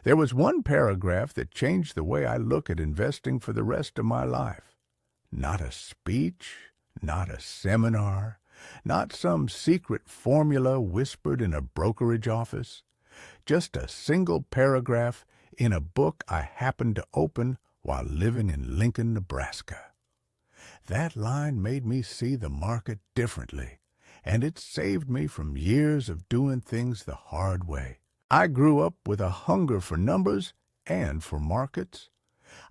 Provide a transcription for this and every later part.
There was one paragraph that changed the way I look at investing for the rest of my life. Not a speech, not a seminar, not some secret formula whispered in a brokerage office. Just a single paragraph in a book I happened to open while living in Lincoln, Nebraska. That line made me see the market differently, and it saved me from years of doing things the hard way. I grew up with a hunger for numbers and for markets.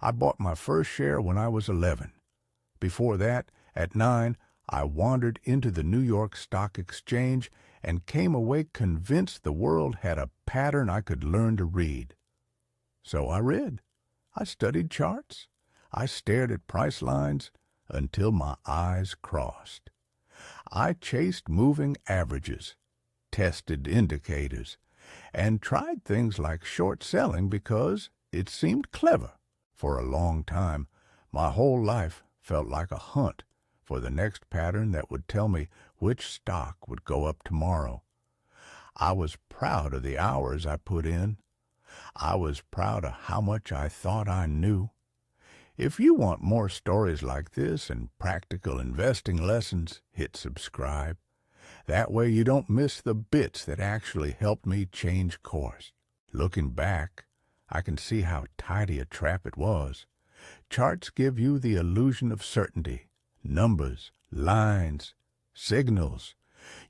I bought my first share when I was 11. Before that, at 9, I wandered into the New York Stock Exchange and came away convinced the world had a pattern I could learn to read. So I read. I studied charts. I stared at price lines until my eyes crossed. I chased moving averages, tested indicators, and tried things like short selling because it seemed clever. For a long time, my whole life felt like a hunt for the next pattern that would tell me which stock would go up tomorrow. I was proud of the hours I put in. I was proud of how much I thought I knew. If you want more stories like this and practical investing lessons, hit subscribe. That way you don't miss the bits that actually helped me change course. Looking back, I can see how tidy a trap it was. Charts give you the illusion of certainty. Numbers, lines, signals.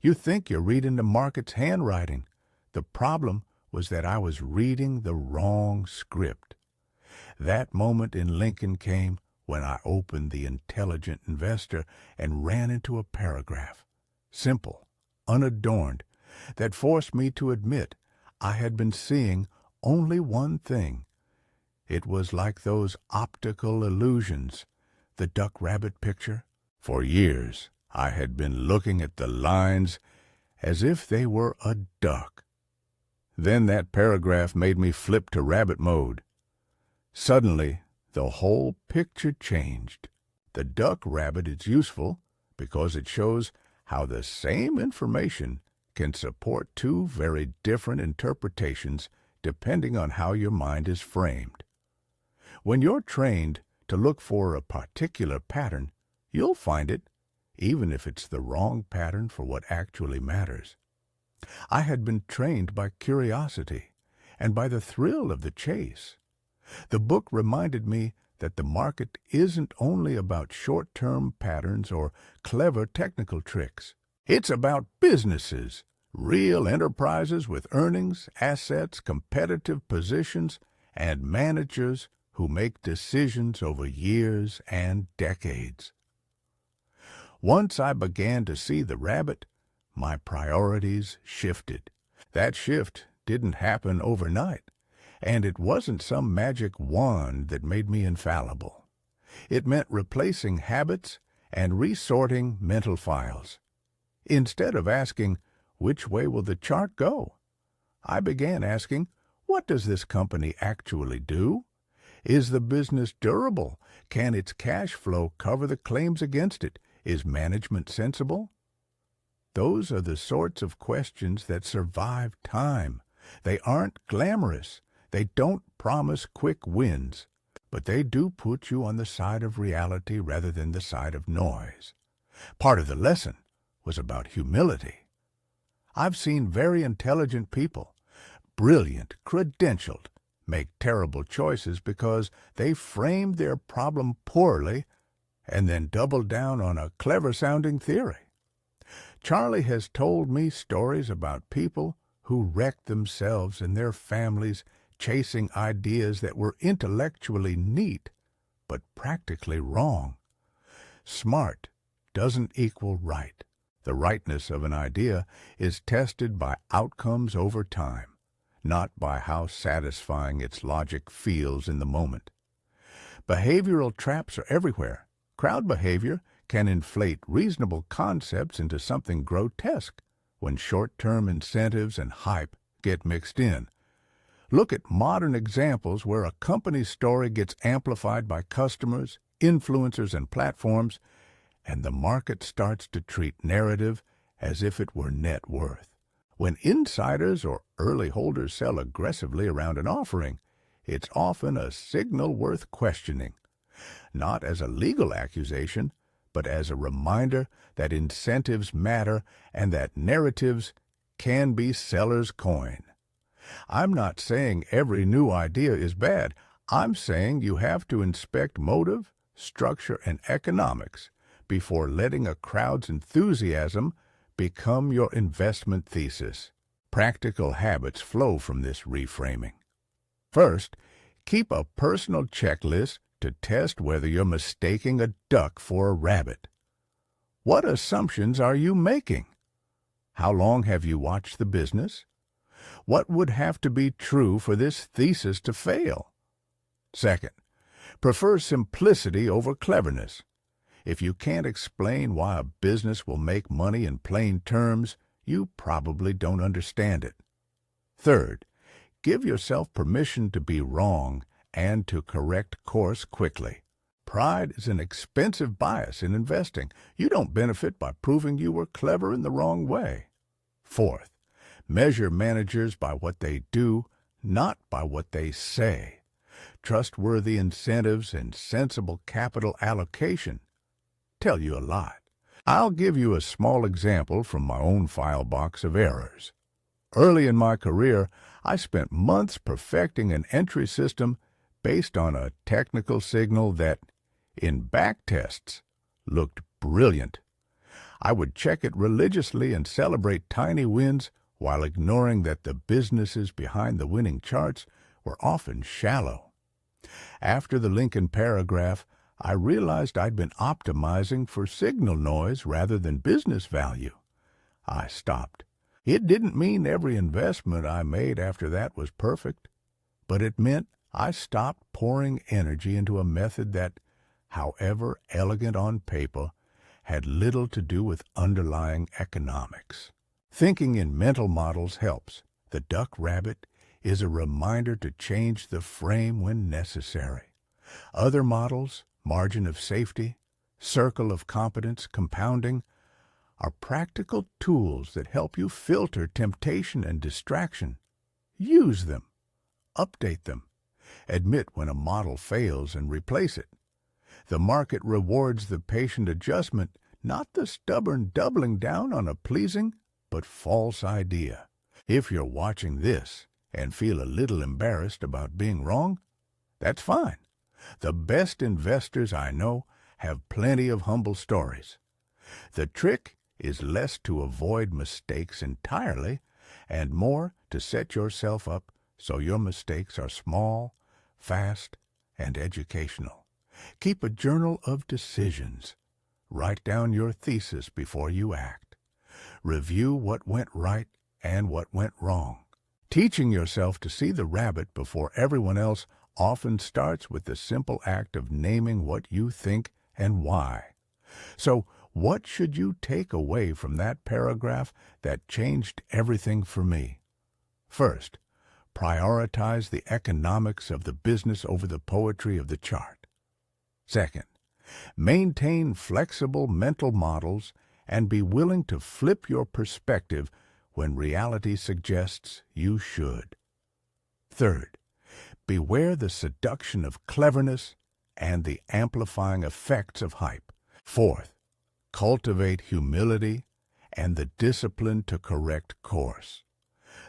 You think you're reading the market's handwriting. The problem was that I was reading the wrong script. That moment in Lincoln came when I opened The Intelligent Investor and ran into a paragraph, simple, unadorned, that forced me to admit I had been seeing only one thing. It was like those optical illusions, the duck-rabbit picture. For years, I had been looking at the lines as if they were a duck. Then that paragraph made me flip to rabbit mode. Suddenly, the whole picture changed. The duck-rabbit is useful because it shows how the same information can support two very different interpretations depending on how your mind is framed. When you're trained to look for a particular pattern, you'll find it, even if it's the wrong pattern for what actually matters. I had been trained by curiosity and by the thrill of the chase. The book reminded me that the market isn't only about short-term patterns or clever technical tricks. It's about businesses, real enterprises with earnings, assets, competitive positions, and managers who make decisions over years and decades. Once I began to see the rabbit, my priorities shifted. That shift didn't happen overnight, and it wasn't some magic wand that made me infallible. It meant replacing habits and resorting mental files. Instead of asking, which way will the chart go? I began asking, what does this company actually do? Is the business durable? Can its cash flow cover the claims against it? Is management sensible? Those are the sorts of questions that survive time. They aren't glamorous. They don't promise quick wins, but they do put you on the side of reality rather than the side of noise. Part of the lesson was about humility. I've seen very intelligent people, brilliant, credentialed, make terrible choices because they framed their problem poorly and then doubled down on a clever-sounding theory. Charlie has told me stories about people who wrecked themselves and their families chasing ideas that were intellectually neat but practically wrong. Smart doesn't equal right. The rightness of an idea is tested by outcomes over time, not by how satisfying its logic feels in the moment. Behavioral traps are everywhere. Crowd behavior can inflate reasonable concepts into something grotesque when short-term incentives and hype get mixed in. Look at modern examples where a company's story gets amplified by customers, influencers, and platforms, and the market starts to treat narrative as if it were net worth. When insiders or early holders sell aggressively around an offering, it's often a signal worth questioning, not as a legal accusation, but as a reminder that incentives matter and that narratives can be seller's coin. I'm not saying every new idea is bad. I'm saying you have to inspect motive, structure, and economics before letting a crowd's enthusiasm become your investment thesis. Practical habits flow from this reframing. First, keep a personal checklist to test whether you're mistaking a duck for a rabbit. What assumptions are you making? How long have you watched the business? What would have to be true for this thesis to fail? Second, prefer simplicity over cleverness. If you can't explain why a business will make money in plain terms, you probably don't understand it. Third, give yourself permission to be wrong and to correct course quickly. Pride is an expensive bias in investing. You don't benefit by proving you were clever in the wrong way. Fourth, measure managers by what they do, not by what they say. Trustworthy incentives and sensible capital allocation tell you a lot. I'll give you a small example from my own file box of errors. Early in my career, I spent months perfecting an entry system based on a technical signal that, in back tests, looked brilliant. I would check it religiously and celebrate tiny wins while ignoring that the businesses behind the winning charts were often shallow. After the Lincoln paragraph, I realized I'd been optimizing for signal noise rather than business value. I stopped. It didn't mean every investment I made after that was perfect, but it meant I stopped pouring energy into a method that, however elegant on paper, had little to do with underlying economics. Thinking in mental models helps. The duck-rabbit is a reminder to change the frame when necessary. Other models, margin of safety, circle of competence, compounding, are practical tools that help you filter temptation and distraction. Use them. Update them. Admit when a model fails and replace it. The market rewards the patient adjustment, not the stubborn doubling down on a pleasing but false idea. If you're watching this and feel a little embarrassed about being wrong, that's fine. The best investors I know have plenty of humble stories. The trick is less to avoid mistakes entirely and more to set yourself up so your mistakes are small, fast, and educational. Keep a journal of decisions. Write down your thesis before you act. Review what went right and what went wrong. Teaching yourself to see the rabbit before everyone else often starts with the simple act of naming what you think and why. So, what should you take away from that paragraph that changed everything for me? First, prioritize the economics of the business over the poetry of the chart. Second, maintain flexible mental models and be willing to flip your perspective when reality suggests you should. Third, beware the seduction of cleverness and the amplifying effects of hype. Fourth, cultivate humility and the discipline to correct course.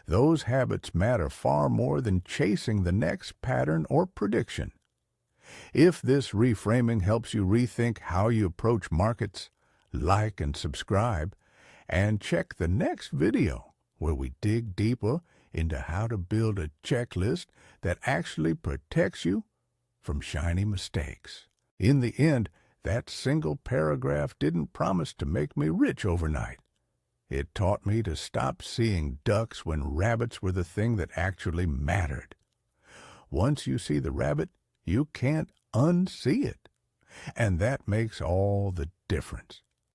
Those habits matter far more than chasing the next pattern or prediction. If this reframing helps you rethink how you approach markets, like and subscribe, and check the next video where we dig deeper into how to build a checklist that actually protects you from shiny mistakes. In the end, that single paragraph didn't promise to make me rich overnight. It taught me to stop seeing ducks when rabbits were the thing that actually mattered. Once you see the rabbit, you can't unsee it. And that makes all the difference.